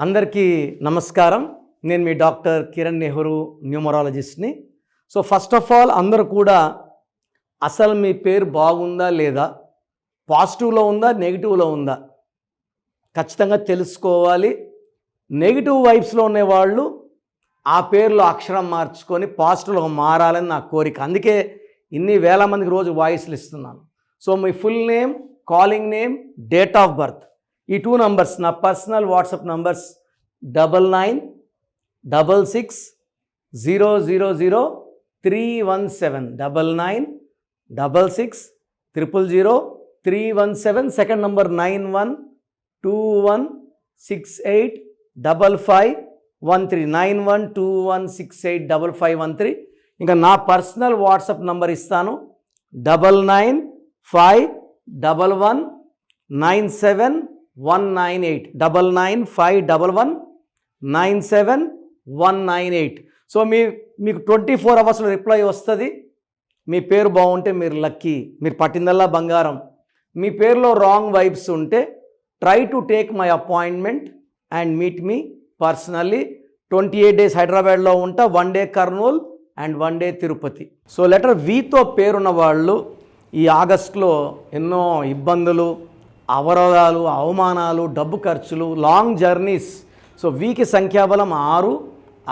అందరికీ నమస్కారం. నేను మీ డాక్టర్ కిరణ్ నెహ్రూ, న్యూమరాలజిస్ట్ని. సో ఫస్ట్ ఆఫ్ ఆల్ అందరూ కూడా అసలు మీ పేరు బాగుందా లేదా, పాజిటివ్లో ఉందా నెగిటివ్లో ఉందా ఖచ్చితంగా తెలుసుకోవాలి. నెగిటివ్ వైబ్స్లో ఉండేవాళ్ళు ఆ పేరులో అక్షరం మార్చుకొని పాజిటివ్లో మారాలని నా కోరిక. అందుకే ఇన్ని వేల మందికి రోజు వాయిస్లు ఇస్తున్నాను. So me full name, calling name, date of birth, ఈ 2 నంబర్స్ నా personal WhatsApp numbers 9966000317 9966000317. Second number 9121685513 9121685513. ఇంకా నా పర్సనల్ వాట్సాప్ నంబర్ ఇస్తాను 9951197198 9951197198. సో మీకు 24 అవర్స్లో రిప్లై వస్తుంది. మీ పేరు బాగుంటే మీరు లక్కీ, మీరు పట్టిందల్లా బంగారం. మీ పేరులో రాంగ్ వైబ్స్ ఉంటే try to take my appointment and meet me personally. 28 days హైదరాబాద్లో ఉంటా, 1 day Kurnool and 1 day Tirupati. So letter వీతో పేరున్న వాళ్ళు ఈ ఆగస్టులో ఎన్నో ఇబ్బందులు, అవరోధాలు, అవమానాలు, డబ్బు ఖర్చులు, లాంగ్ జర్నీస్. సో వీకి సంఖ్యాబలం 6.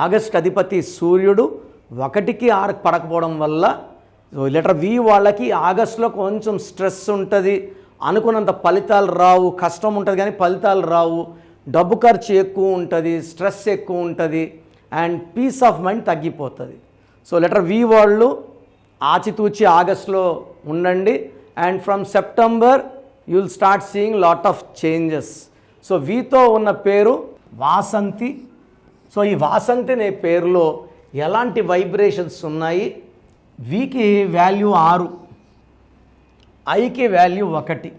ఆగస్ట్ అధిపతి సూర్యుడు 1కి 6 పడకపోవడం వల్ల సో లెటర్ వి వాళ్ళకి ఆగస్టులో కొంచెం స్ట్రెస్ ఉంటుంది, అనుకున్నంత ఫలితాలు రావు, కష్టం ఉంటుంది కానీ ఫలితాలు రావు, డబ్బు ఖర్చు ఎక్కువ ఉంటుంది, స్ట్రెస్ ఎక్కువ ఉంటుంది అండ్ పీస్ ఆఫ్ మైండ్ తగ్గిపోతుంది. సో లెటర్ వి వాళ్ళు ఆచితూచి ఆగస్టులో ఉండండి and from September you will start seeing lot of changes. So వీతో ఉన్న పేరు వాసంతి. సో ఈ వాసంతి అనే పేరులో ఎలాంటి వైబ్రేషన్స్ ఉన్నాయి? వీకి వాల్యూ 6, ఐకి వాల్యూ 1.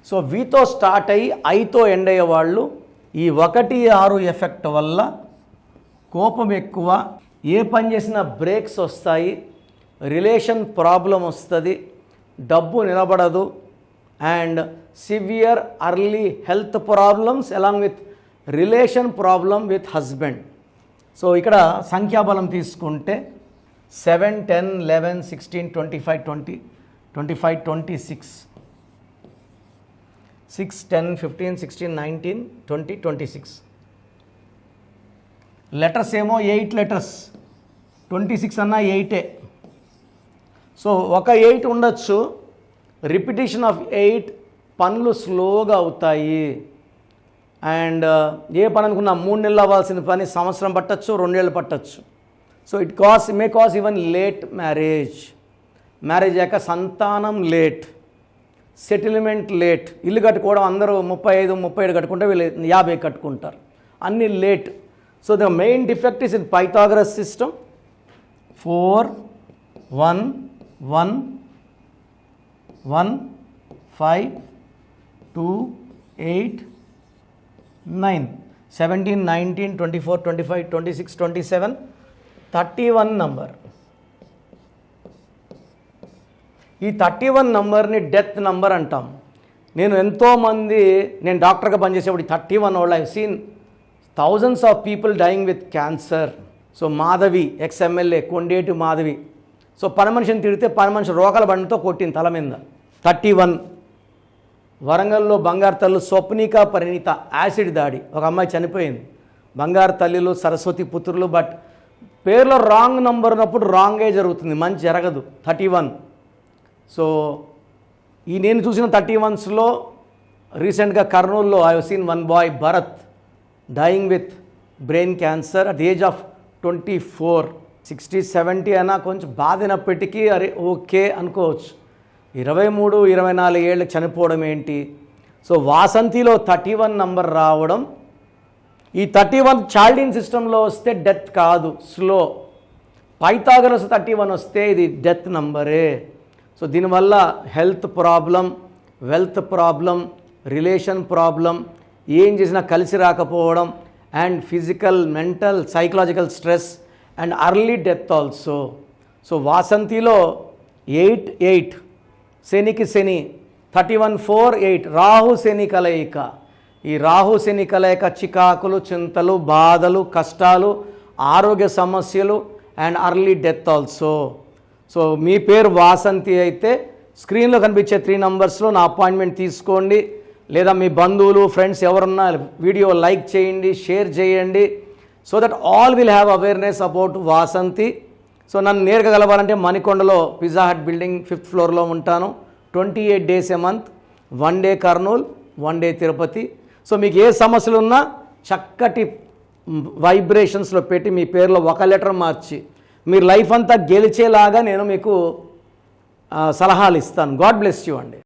సో వీతో స్టార్ట్ అయ్యి ఐతో ఎండ్ అయ్యే వాళ్ళు ఈ 1, 6 ఎఫెక్ట్ వల్ల కోపం ఎక్కువ, ఏ పని చేసినా బ్రేక్స్ వస్తాయి, రిలేషన్ ప్రాబ్లం వస్తుంది, డబ్బు నిలబడదు and severe early health problems along with relation problem with husband. So ఇక్కడ సంఖ్యాబలం తీసుకుంటే 7, 10, 11, 16, 25, 20, 25, 26, 6, 10, 15, 16, 19, 20, 26. లెటర్స్ ఏమో 8 లెటర్స్, 26 అన్నా 8. సో ఒక 8 ఉండొచ్చు, రిపిటేషన్ ఆఫ్ 8 పనులు స్లోగా అవుతాయి అండ్ ఏ పని అనుకున్నా 3 నెలలు అవ్వాల్సిన పని సంవత్సరం పట్టచ్చు, 2 ఏళ్ళు పట్టచ్చు. So it may cause even late marriage అయ్యాక సంతానం లేట్, సెటిల్మెంట్ లేట్. ఇల్లు కట్టుకోవడం అందరూ 35, 37 కట్టుకుంటే వీళ్ళు 50 కట్టుకుంటారు, అన్నీ late. So the main defect is in Pythagoras system. 4, 1, 1, 1, 5, 2, 8, 9, 17, 19, 24, 25, 26, 27, 31 number. ఈ 31 నంబర్ని డెత్ నంబర్ అంటాం. నేను డాక్టర్గా పనిచేసేప్పుడు 31 వాళ్ళు I seen thousands of people dying with cancer. So Madhavi ex MLA Kondeti Madhavi, so పని మనిషిని తిడితే పని మనిషి రోకల బండితో కొట్టింది తల మీద. 31. వరంగల్లో బంగారు తల్లు స్వప్నిక పరిణీత యాసిడ్ దాడి, ఒక అమ్మాయి చనిపోయింది. బంగారు తల్లిలు సరస్వతి పుత్రులు. బట్ పేరులో రాంగ్ నంబర్ ఉన్నప్పుడు రాంగే జరుగుతుంది, మంచి జరగదు. 31. సో నేను చూసిన 31స్లో రీసెంట్గా కర్నూలులో I have seen 1 boy Bharat dying with brain cancer at the age of 24. 60, 70 అయినా కొంచెం బాధినప్పటికీ అరే ఓకే అనుకోవచ్చు. 23, 24 ఏళ్ళకి చనిపోవడం ఏంటి? సో వాసంతిలో 31 నంబర్ రావడం, ఈ 31 చాల్డిన్ సిస్టంలో వస్తే డెత్ కాదు, స్లో. పైథాగరస్ 31 వస్తే ఇది డెత్ నంబరే. సో దీనివల్ల health problem, wealth problem, relation problem, ఏం చేసినా కలిసి రాకపోవడం and physical, mental, psychological stress and early death also. So వాసంతిలో 8, 8 శనికి శని, 31, 4, 8 రాహు శని కలయిక. ఈ రాహు శని కలయిక చికాకులు, చింతలు, బాధలు, కష్టాలు, ఆరోగ్య సమస్యలు and early death also. So మీ పేరు వాసంతి అయితే స్క్రీన్లో కనిపించే 3 నంబర్స్లో నా అపాయింట్మెంట్ తీసుకోండి. లేదా మీ బంధువులు, ఫ్రెండ్స్ ఎవరున్నా వీడియో లైక్ చేయండి, షేర్ చేయండి. So that all will have awareness about Vasanthi. So నన్ను నేరుగా కలవాలంటే మణికొండలో పిజ్జా హట్ బిల్డింగ్ 5th ఫ్లోర్లో ఉంటాను. 28 days a month, 1 day Kurnool, 1 day Tirupati. So మీకు ఏ సమస్యలు ఉన్నా చక్కటి వైబ్రేషన్స్లో పెట్టి మీ పేరులో ఒక లెటర్ మార్చి మీరు లైఫ్ అంతా గెలిచేలాగా నేను మీకు సలహాలు ఇస్తాను. గాడ్ బ్లెస్ యూ అండి.